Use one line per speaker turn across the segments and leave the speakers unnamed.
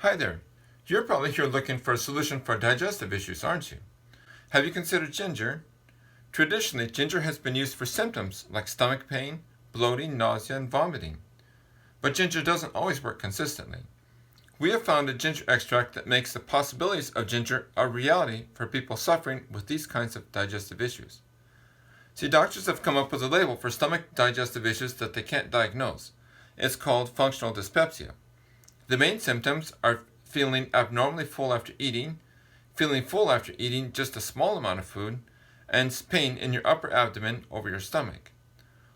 Hi there. You're probably here looking for a solution for digestive issues, aren't you? Have you considered ginger? Traditionally, ginger has been used for symptoms like stomach pain, bloating, nausea, and vomiting. But ginger doesn't always work consistently. We have found a ginger extract that makes the possibilities of ginger a reality for people suffering with these kinds of digestive issues. See, doctors have come up with a label for stomach digestive issues that they can't diagnose. It's called functional dyspepsia. The main symptoms are feeling abnormally full after eating, feeling full after eating just a small amount of food, and pain in your upper abdomen over your stomach.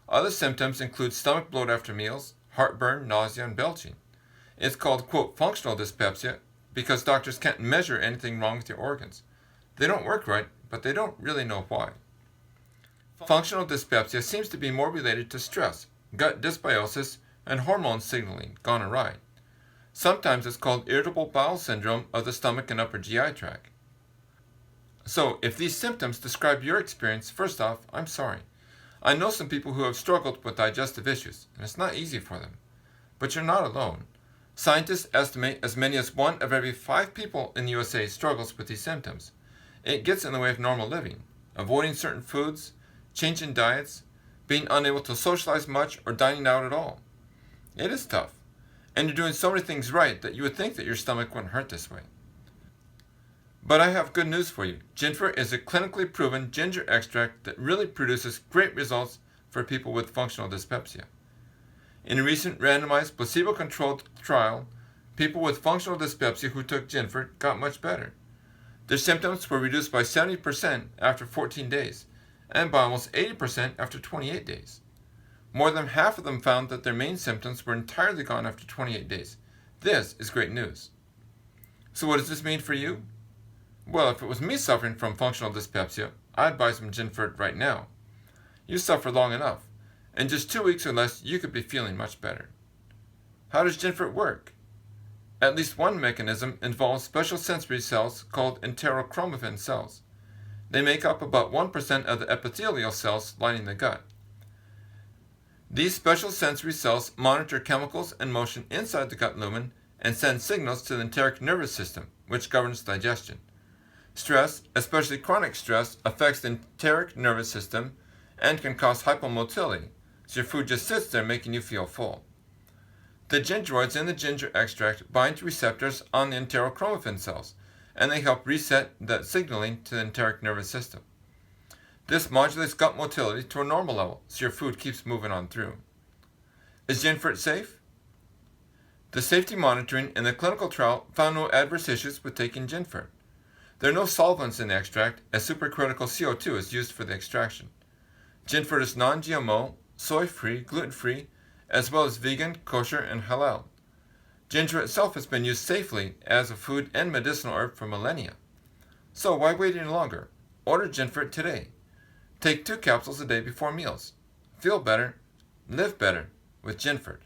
Other symptoms include stomach bloat after meals, heartburn, nausea, and belching. It's called, quote, functional dyspepsia because doctors can't measure anything wrong with your organs. They don't work right, but they don't really know why. Functional dyspepsia seems to be more related to stress, gut dysbiosis, and hormone signaling gone awry. Sometimes it's called irritable bowel syndrome of the stomach and upper GI tract. So, if these symptoms describe your experience, first off, I'm sorry. I know some people who have struggled with digestive issues, and it's not easy for them. But you're not alone. Scientists estimate as many as 1 of every 5 people in the USA struggles with these symptoms. It gets in the way of normal living, avoiding certain foods, changing diets, being unable to socialize much, or dining out at all. It is tough. And you're doing so many things right that you would think that your stomach wouldn't hurt this way. But I have good news for you. Ginfort is a clinically proven ginger extract that really produces great results for people with functional dyspepsia. In a recent randomized placebo-controlled trial, people with functional dyspepsia who took Ginfort got much better. Their symptoms were reduced by 70% after 14 days, and by almost 80% after 28 days. More than half of them found that their main symptoms were entirely gone after 28 days. This is great news. So what does this mean for you? Well, if it was me suffering from functional dyspepsia, I'd buy some Ginfort right now. You suffer long enough. In just 2 weeks or less, you could be feeling much better. How does Ginfort work? At least one mechanism involves special sensory cells called enterochromaffin cells. They make up about 1% of the epithelial cells lining the gut. These special sensory cells monitor chemicals and motion inside the gut lumen and send signals to the enteric nervous system, which governs digestion. Stress, especially chronic stress, affects the enteric nervous system and can cause hypomotility, so your food just sits there making you feel full. The gingeroids in the ginger extract bind to receptors on the enterochromaffin cells, and they help reset that signaling to the enteric nervous system. This modulates gut motility to a normal level, so your food keeps moving on through. Is Ginfort safe? The safety monitoring in the clinical trial found no adverse issues with taking Ginfort. There are no solvents in the extract, as supercritical CO2 is used for the extraction. Ginfort is non-GMO, soy-free, gluten-free, as well as vegan, kosher, and halal. Ginger itself has been used safely as a food and medicinal herb for millennia. So why wait any longer? Order Ginfort today. Take 2 capsules a day before meals. Feel better, live better with Ginfort.